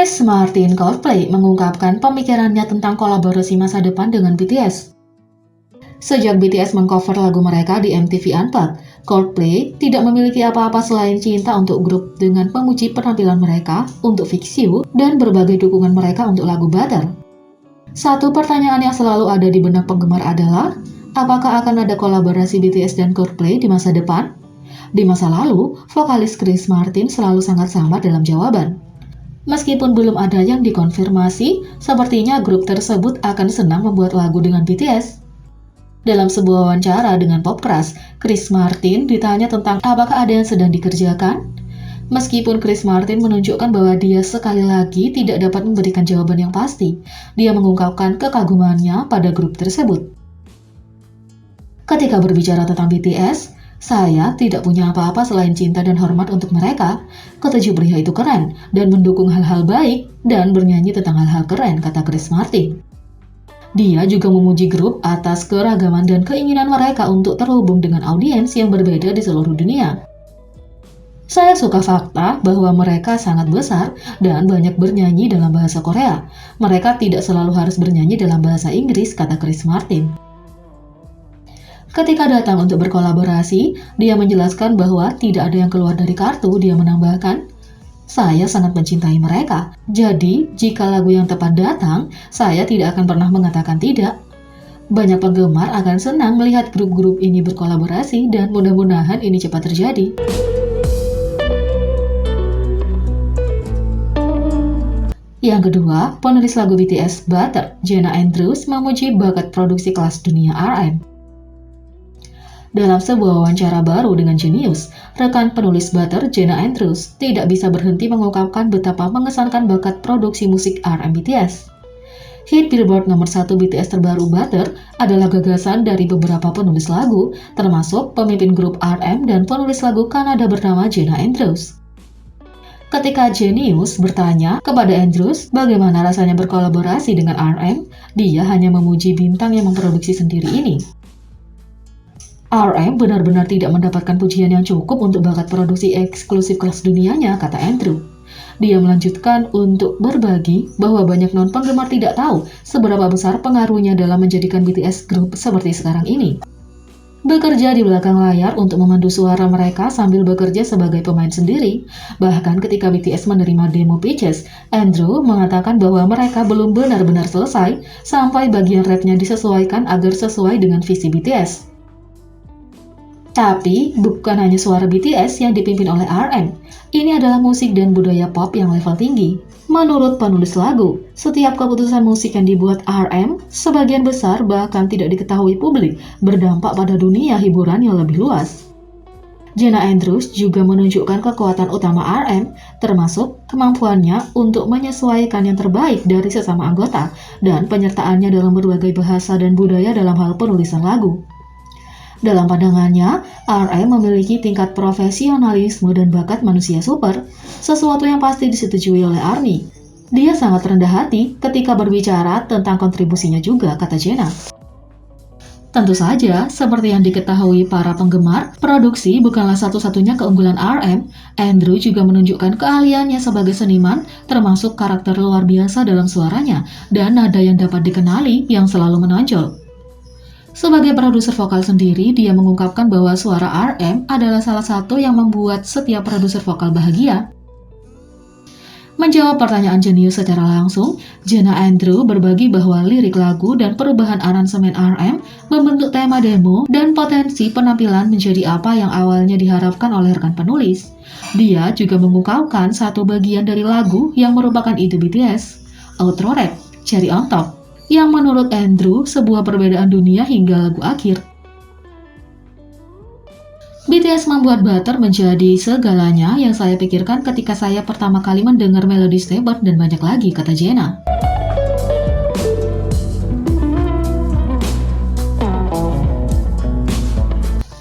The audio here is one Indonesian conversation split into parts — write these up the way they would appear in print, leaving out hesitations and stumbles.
Chris Martin Coldplay mengungkapkan pemikirannya tentang kolaborasi masa depan dengan BTS. Sejak BTS mengcover lagu mereka di MTV Unplugged, Coldplay tidak memiliki apa-apa selain cinta untuk grup dengan memuji penampilan mereka untuk Fix You dan berbagai dukungan mereka untuk lagu Butter. Satu pertanyaan yang selalu ada di benak penggemar adalah, apakah akan ada kolaborasi BTS dan Coldplay di masa depan? Di masa lalu, vokalis Chris Martin selalu sangat samar dalam jawaban. Meskipun belum ada yang dikonfirmasi, sepertinya grup tersebut akan senang membuat lagu dengan BTS. Dalam sebuah wawancara dengan Popcrush, Chris Martin ditanya tentang apakah ada yang sedang dikerjakan. Meskipun Chris Martin menunjukkan bahwa dia sekali lagi tidak dapat memberikan jawaban yang pasti, dia mengungkapkan kekagumannya pada grup tersebut. Ketika berbicara tentang BTS, saya tidak punya apa-apa selain cinta dan hormat untuk mereka. Ketujuh pria itu keren dan mendukung hal-hal baik dan bernyanyi tentang hal-hal keren, kata Chris Martin. Dia juga memuji grup atas keragaman dan keinginan mereka untuk terhubung dengan audiens yang berbeda di seluruh dunia. Saya suka fakta bahwa mereka sangat besar dan banyak bernyanyi dalam bahasa Korea. Mereka tidak selalu harus bernyanyi dalam bahasa Inggris, kata Chris Martin. Ketika datang untuk berkolaborasi, dia menjelaskan bahwa tidak ada yang keluar dari kartu. Dia menambahkan, saya sangat mencintai mereka. Jadi, jika lagu yang tepat datang, saya tidak akan pernah mengatakan tidak. Banyak penggemar akan senang melihat grup-grup ini berkolaborasi dan mudah-mudahan ini cepat terjadi. Yang kedua, penulis lagu BTS Butter, Jenna Andrews, memuji bakat produksi kelas dunia RM. Dalam sebuah wawancara baru dengan Genius, rekan penulis Butter, Jenna Andrews, tidak bisa berhenti mengungkapkan betapa mengesankan bakat produksi musik RM BTS. Hit Billboard nomor 1 BTS terbaru Butter adalah gagasan dari beberapa penulis lagu, termasuk pemimpin grup RM dan penulis lagu Kanada bernama Jenna Andrews. Ketika Genius bertanya kepada Andrews bagaimana rasanya berkolaborasi dengan RM, dia hanya memuji bintang yang memproduksi sendiri ini. RM benar-benar tidak mendapatkan pujian yang cukup untuk bakat produksi eksklusif kelas dunianya, kata Andrew. Dia melanjutkan untuk berbagi bahwa banyak non-penggemar tidak tahu seberapa besar pengaruhnya dalam menjadikan BTS grup seperti sekarang ini. Bekerja di belakang layar untuk memandu suara mereka sambil bekerja sebagai pemain sendiri. Bahkan ketika BTS menerima demo Peaches, Andrew mengatakan bahwa mereka belum benar-benar selesai sampai bagian rapnya disesuaikan agar sesuai dengan visi BTS. Tapi, bukan hanya suara BTS yang dipimpin oleh RM. Ini adalah musik dan budaya pop yang level tinggi. Menurut penulis lagu, setiap keputusan musik yang dibuat RM, sebagian besar bahkan tidak diketahui publik, berdampak pada dunia hiburan yang lebih luas. Jenna Andrews juga menunjukkan kekuatan utama RM, termasuk kemampuannya untuk menyesuaikan yang terbaik dari sesama anggota, dan penyertaannya dalam berbagai bahasa dan budaya dalam hal penulisan lagu. Dalam pandangannya, RM memiliki tingkat profesionalisme dan bakat manusia super, sesuatu yang pasti disetujui oleh ARMY. Dia sangat rendah hati ketika berbicara tentang kontribusinya juga, kata Jenna. Tentu saja, seperti yang diketahui para penggemar, produksi bukanlah satu-satunya keunggulan RM. Andrew juga menunjukkan keahliannya sebagai seniman, termasuk karakter luar biasa dalam suaranya, dan nada yang dapat dikenali yang selalu menonjol. Sebagai produser vokal sendiri, dia mengungkapkan bahwa suara RM adalah salah satu yang membuat setiap produser vokal bahagia. Menjawab pertanyaan Genius secara langsung, Jenna Andrews berbagi bahwa lirik lagu dan perubahan aransemen RM membentuk tema demo dan potensi penampilan menjadi apa yang awalnya diharapkan oleh rekan penulis. Dia juga mengungkapkan satu bagian dari lagu yang merupakan ide BTS, outro rap, Cherry on Top, yang menurut Andrew sebuah perbedaan dunia hingga lagu akhir. BTS membuat Butter menjadi segalanya yang saya pikirkan ketika saya pertama kali mendengar melodi Stay-Bird dan banyak lagi, kata Jenna.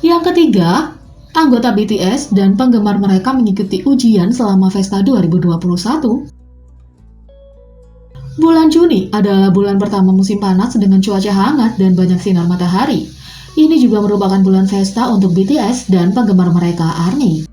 Yang ketiga, anggota BTS dan penggemar mereka mengikuti ujian selama Festa 2021. Bulan Juni adalah bulan pertama musim panas dengan cuaca hangat dan banyak sinar matahari. Ini juga merupakan bulan Festa untuk BTS dan penggemar mereka ARMY.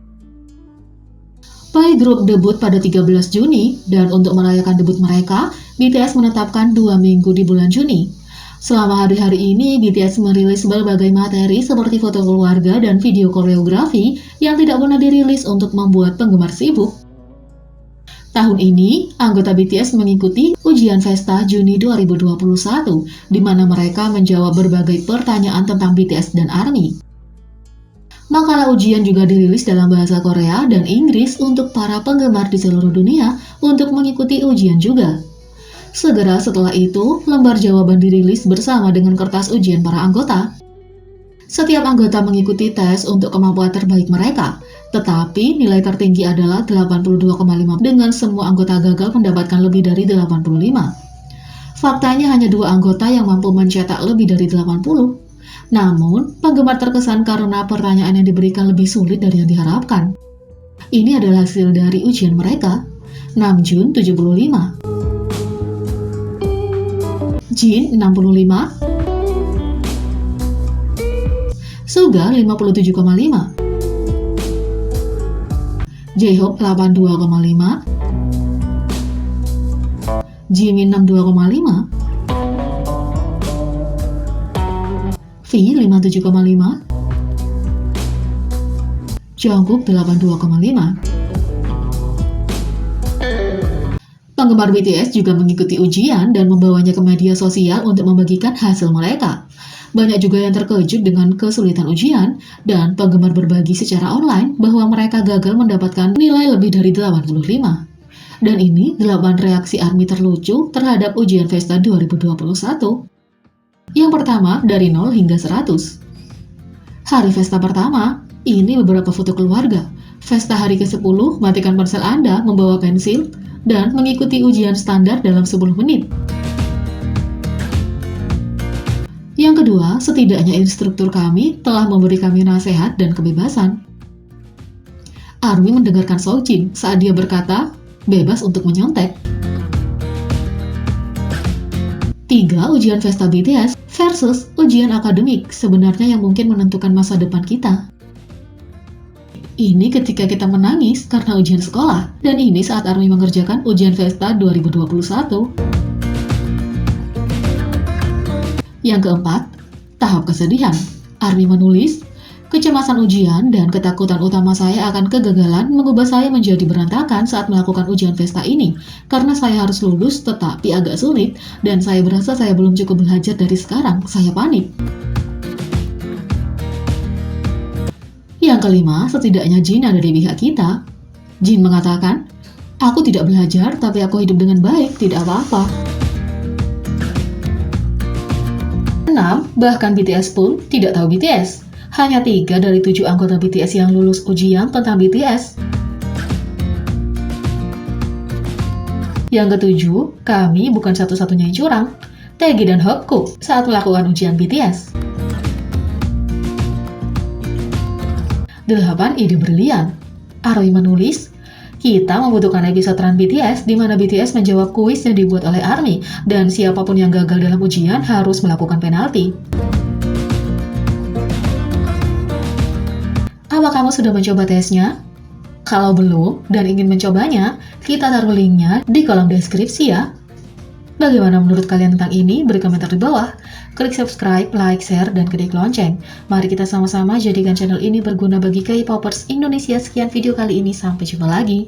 Boy Group debut pada 13 Juni, dan untuk merayakan debut mereka, BTS menetapkan 2 minggu di bulan Juni. Selama hari-hari ini, BTS merilis berbagai materi seperti foto keluarga dan video koreografi yang tidak pernah dirilis untuk membuat penggemar sibuk. Tahun ini, anggota BTS mengikuti ujian Festa Juni 2021, di mana mereka menjawab berbagai pertanyaan tentang BTS dan ARMY. Makalah ujian juga dirilis dalam bahasa Korea dan Inggris untuk para penggemar di seluruh dunia untuk mengikuti ujian juga. Segera setelah itu, lembar jawaban dirilis bersama dengan kertas ujian para anggota. Setiap anggota mengikuti tes untuk kemampuan terbaik mereka, tetapi nilai tertinggi adalah 82,5 dengan semua anggota gagal mendapatkan lebih dari 85. Faktanya hanya 2 anggota yang mampu mencetak lebih dari 80. Namun, penggemar terkesan karena pertanyaan yang diberikan lebih sulit dari yang diharapkan. Ini adalah hasil dari ujian mereka. Namjoon 75, Jin 65, Suga 57,5, J-Hope 82,5, Jimin 62,5, V 57,5, Jungkook 82,5. Penggemar BTS juga mengikuti ujian dan membawanya ke media sosial untuk membagikan hasil mereka. Banyak juga yang terkejut dengan kesulitan ujian, dan penggemar berbagi secara online bahwa mereka gagal mendapatkan nilai lebih dari 85. Dan ini 8 reaksi ARMY terlucu terhadap ujian Festa 2021. Yang pertama, dari 0 hingga 100. Hari Festa pertama, ini beberapa foto keluarga. Festa hari ke-10, matikan ponsel Anda, membawa pensil, dan mengikuti ujian standar dalam 10 menit. Yang kedua, setidaknya instruktur kami telah memberi kami nasihat dan kebebasan. ARMY mendengarkan Seojin saat dia berkata, bebas untuk menyontek. 3. Ujian Festa BTS versus ujian akademik sebenarnya yang mungkin menentukan masa depan kita. Ini ketika kita menangis karena ujian sekolah, dan ini saat ARMY mengerjakan ujian Festa 2021. Yang keempat, tahap kesedihan. ARMY menulis, kecemasan ujian dan ketakutan utama saya akan kegagalan mengubah saya menjadi berantakan saat melakukan ujian Festa ini, karena saya harus lulus tetapi agak sulit, dan saya berasa saya belum cukup belajar dari sekarang, saya panik. Yang kelima, setidaknya Jin ada di pihak kita. Jin mengatakan, aku tidak belajar tapi aku hidup dengan baik, tidak apa-apa. 6. Bahkan BTS pun tidak tahu BTS. Hanya 3 dari 7 anggota BTS yang lulus ujian tentang BTS. Yang ketujuh, kami bukan satu-satunya yang curang. Taegi dan Hopekook saat melakukan ujian BTS. 8. Ide brilian. ARMY menulis, kita membutuhkan episode Run BTS di mana BTS menjawab kuis yang dibuat oleh ARMY, dan siapapun yang gagal dalam ujian harus melakukan penalti. Apa kamu sudah mencoba tesnya? Kalau belum dan ingin mencobanya, kita taruh linknya di kolom deskripsi ya. Bagaimana menurut kalian tentang ini? Beri komentar di bawah. Klik subscribe, like, share, dan klik lonceng. Mari kita sama-sama jadikan channel ini berguna bagi K-popers Indonesia. Sekian video kali ini, sampai jumpa lagi.